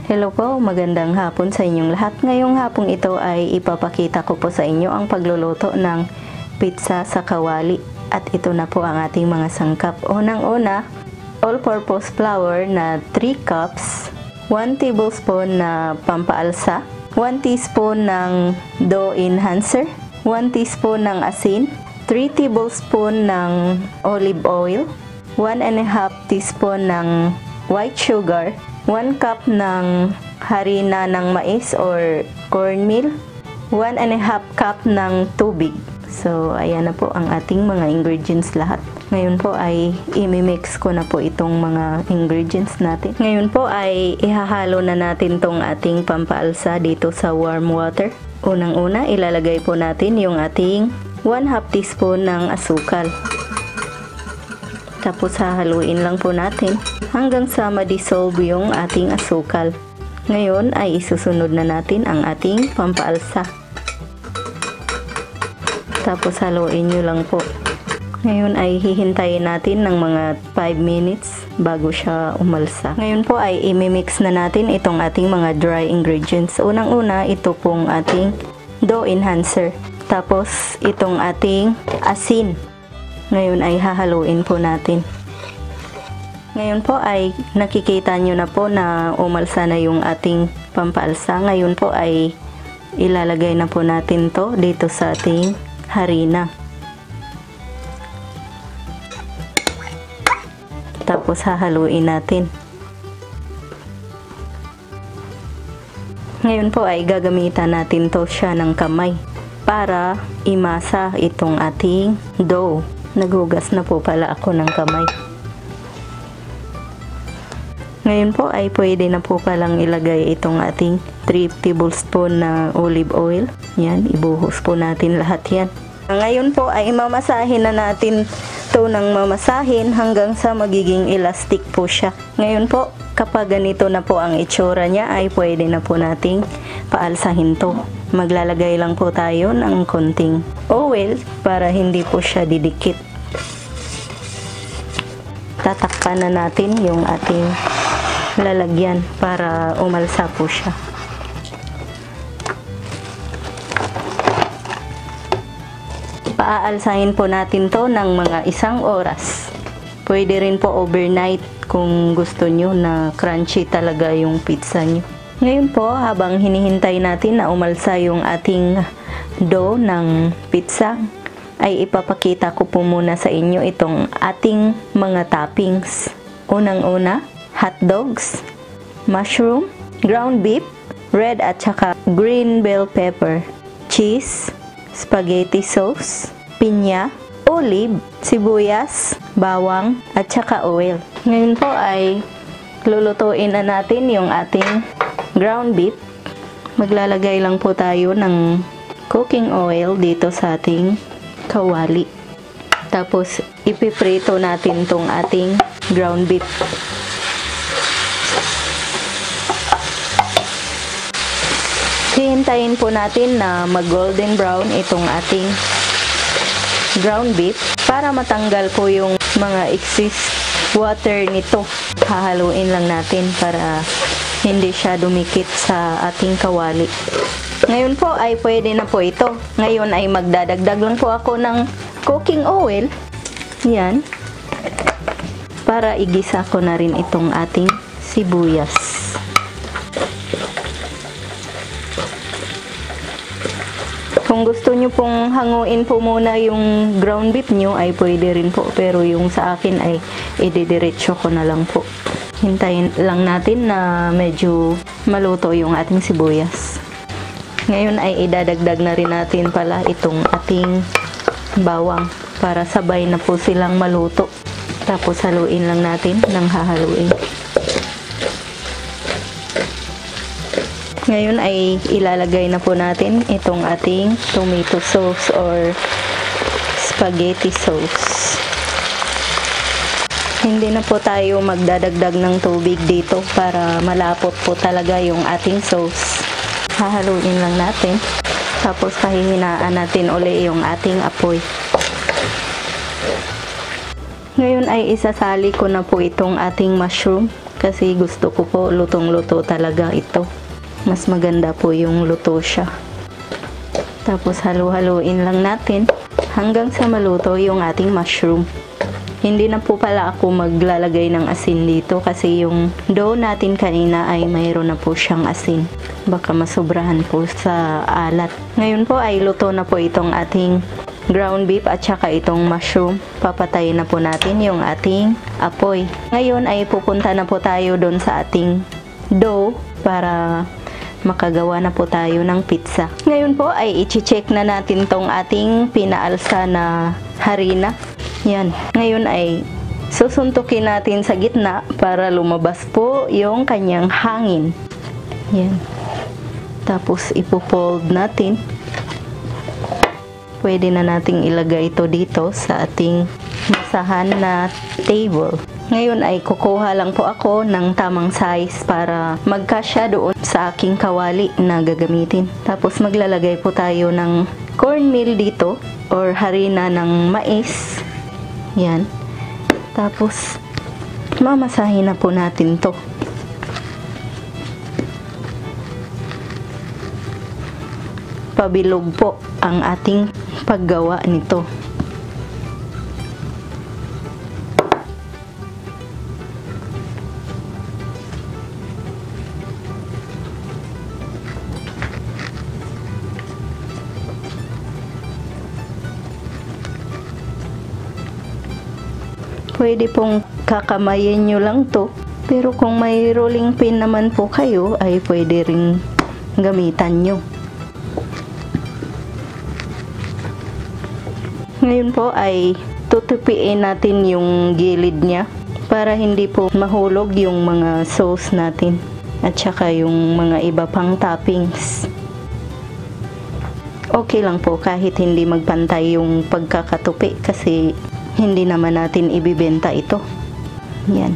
Hello po, magandang hapon sa inyong lahat. Ngayong hapong ito ay ipapakita ko po sa inyo ang pagluluto ng pizza sa kawali. At ito na po ang ating mga sangkap. Unang-una, all-purpose flour na 3 cups, 1 tablespoon na pampaalsa, 1 teaspoon ng dough enhancer, 1 teaspoon ng asin, 3 tablespoon ng olive oil, 1.5 teaspoon ng white sugar, 1 cup ng harina ng mais or cornmeal, 1.5 cup ng tubig. So, ayan na po ang ating mga ingredients lahat. Ngayon po ay imimix ko na po itong mga ingredients natin. Ngayon po ay ihahalo na natin tong ating pampaalsa dito sa warm water. Unang-una, ilalagay po natin yung ating 1/2 teaspoon ng asukal. Tapos hahaluin lang po natin hanggang sa ma-dissolve yung ating asukal. Ngayon ay isusunod na natin ang ating pampaalsa. Tapos haluin nyo lang po. Ngayon ay hihintayin natin ng mga 5 minutes bago siya umalsa. Ngayon po ay imimix na natin itong ating mga dry ingredients. Unang-una, ito pong ating dough enhancer. Tapos itong ating asin. Ngayon ay hahaluin po natin. Ngayon po ay nakikita nyo na po na umalsa na yung ating pampaalsa. Ngayon po ay ilalagay na po natin to dito sa ating harina. Tapos hahaluin natin. Ngayon po ay gagamitan natin to siya ng kamay para imasa itong ating dough. Naghugas na po pala ako ng kamay. Ngayon po ay pwede na po palang ilagay itong ating 3 tablespoon na olive oil. Yan, ibuhos po natin lahat yan. Ngayon po ay mamasahin na natin to ng mamasahin hanggang sa magiging elastic po siya. Ngayon po, kapag ganito na po ang itsura niya ay pwede na po nating paalsahin to. Maglalagay lang po tayo ng konting oil para hindi po siya didikit. Tatakpan na natin yung ating lalagyan para umalsa po siya. Paaalsahin po natin to ng mga 1 oras. Pwede rin po overnight kung gusto nyo na crunchy talaga yung pizza nyo. Ngayon po, habang hinihintay natin na umalsa yung ating dough ng pizza, ay ipapakita ko po muna sa inyo itong ating mga toppings. Unang-una, hot dogs, mushroom, ground beef, red at saka green bell pepper, cheese, spaghetti sauce, pinya, olive, sibuyas, bawang, at saka oil. Ngayon po ay lulutuin na natin yung ating ground beef. Maglalagay lang po tayo ng cooking oil dito sa ating kawali. Tapos ipiprito natin tong ating ground beef. Hihintayin po natin na mag golden brown itong ating ground beef para matanggal po yung mga excess water nito. Hahaluin lang natin para hindi siya dumikit sa ating kawali. Ngayon po ay pwede na po ito. Ngayon ay magdadagdag lang po ako ng cooking oil. Yan. Para igisa ko na rin itong ating sibuyas. Kung gusto nyo pong hanguin po muna yung ground beef nyo ay pwede rin po. Pero yung sa akin ay ididiretso ko na lang po. Hintayin lang natin na medyo maluto yung ating sibuyas. Ngayon ay idadagdag na rin natin pala itong ating bawang para sabay na po silang maluto. Tapos haluin lang natin ng hahaluin. Ngayon ay ilalagay na po natin itong ating tomato sauce or spaghetti sauce. Hindi na po tayo magdadagdag ng tubig dito para malapot po talaga yung ating sauce. Hahaluin lang natin. Tapos pahihinaan natin uli yung ating apoy. Ngayon ay isasali ko na po itong ating mushroom. Kasi gusto ko po lutong-luto talaga ito. Mas maganda po yung luto siya. Tapos halu-haluin lang natin hanggang sa maluto yung ating mushroom. Hindi na po pala ako maglalagay ng asin dito kasi yung dough natin kanina ay mayroon na po siyang asin. Baka masobrahan po sa alat. Ngayon po ay luto na po itong ating ground beef at saka itong mushroom. Papatayin na po natin yung ating apoy. Ngayon ay pupunta na po tayo doon sa ating dough para makagawa na po tayo ng pizza. Ngayon po ay i-check na natin tong ating pinaalsa na harina. Yan. Ngayon ay susuntukin natin sa gitna para lumabas po yung kanyang hangin. Yan. Tapos ipo-fold natin. Pwede na nating ilagay ito dito sa ating masahan na table. Ngayon ay kukuha lang po ako ng tamang size para magkasya doon sa aking kawali na gagamitin. Tapos maglalagay po tayo ng cornmeal dito or harina ng mais. Yan. Tapos mamasahin na po natin to. Pabilog po ang ating paggawa nito. Pwede pong kakamayin nyo lang to. Pero kung may rolling pin naman po kayo, ay pwede ring gamitan nyo. Ngayon po ay tutupiin natin yung gilid niya para hindi po mahulog yung mga sauce natin at saka yung mga iba pang toppings. Okay lang po kahit hindi magpantay yung pagkakatupi kasi hindi naman natin ibibenta ito. Yan.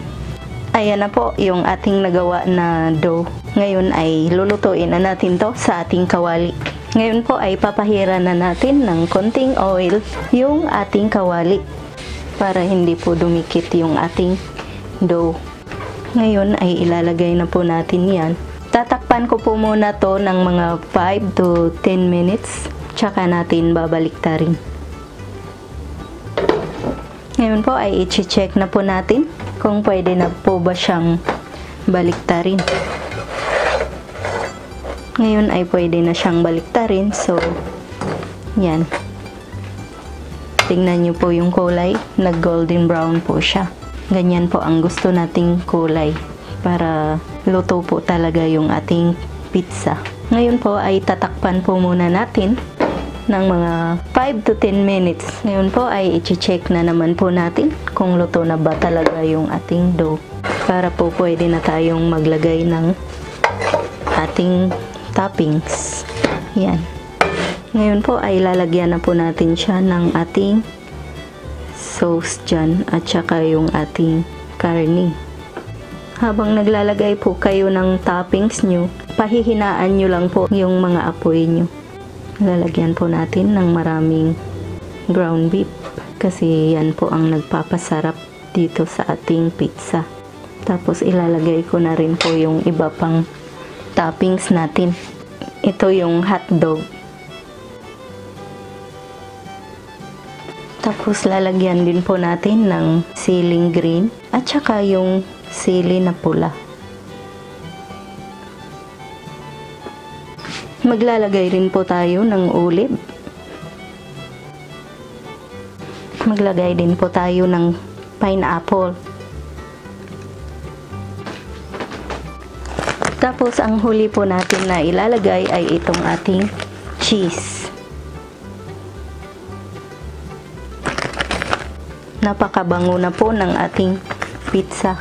Ayan na po yung ating nagawa na dough. Ngayon ay lulutuin na natin to sa ating kawali. Ngayon po ay papahira na natin ng konting oil yung ating kawali para hindi po dumikit yung ating dough. Ngayon ay ilalagay na po natin yan. Tatakpan ko po muna to ng mga 5 to 10 minutes. Tsaka natin babaliktarin. Ngayon po ay i-check na po natin kung pwede na po ba siyang baliktarin. Ngayon ay pwede na siyang baliktarin. So, yan. Tingnan nyo po yung kulay. Nag-golden brown po siya. Ganyan po ang gusto nating kulay para luto po talaga yung ating pizza. Ngayon po ay tatakpan po muna natin ng mga 5 to 10 minutes. Ngayon po ay i-check na naman po natin kung luto na ba talaga yung ating dough. Para po pwede na tayong maglagay ng ating toppings. Yan. Ngayon po ay lalagyan na po natin siya ng ating sauce dyan at saka yung ating karne. Habang naglalagay po kayo ng toppings nyo, pahihinaan nyo lang po yung mga apoy nyo. Lalagyan po natin ng maraming ground beef kasi yan po ang nagpapasarap dito sa ating pizza. Tapos ilalagay ko na rin po yung iba pang toppings natin. Ito yung hotdog. Tapos lalagyan din po natin ng siling green at saka yung sili na pula. Maglalagay rin po tayo ng olive. Maglagay din po tayo ng pineapple. Tapos ang huli po natin na ilalagay ay itong ating cheese. Napakabango na po ng ating pizza.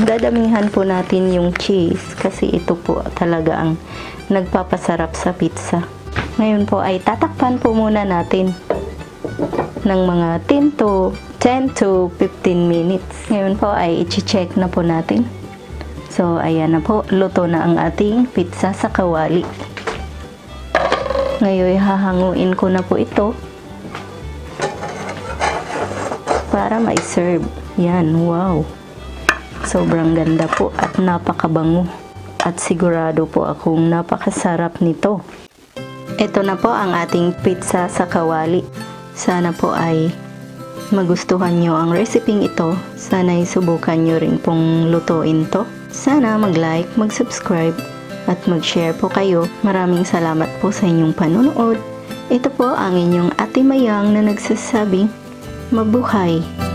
Dadamihan po natin yung cheese kasi ito po talaga ang nagpapasarap sa pizza. Ngayon po ay tatakpan po muna natin ng mga 10 to 15 minutes. Ngayon po ay i-check na po natin. So ayan na po, luto na ang ating pizza sa kawali. Ngayon hahanguin ko na po ito para ma-serve. Yan, wow. Sobrang ganda po at napakabango. At sigurado po akong napakasarap nito. Ito na po ang ating pizza sa kawali. Sana po ay magustuhan nyo ang reseping ito. Sana subukan nyo rin pong lutuin to. Sana mag-like, mag-subscribe at mag-share po kayo. Maraming salamat po sa inyong panunood. Ito po ang inyong Ate Mayang na nagsasabing mabuhay!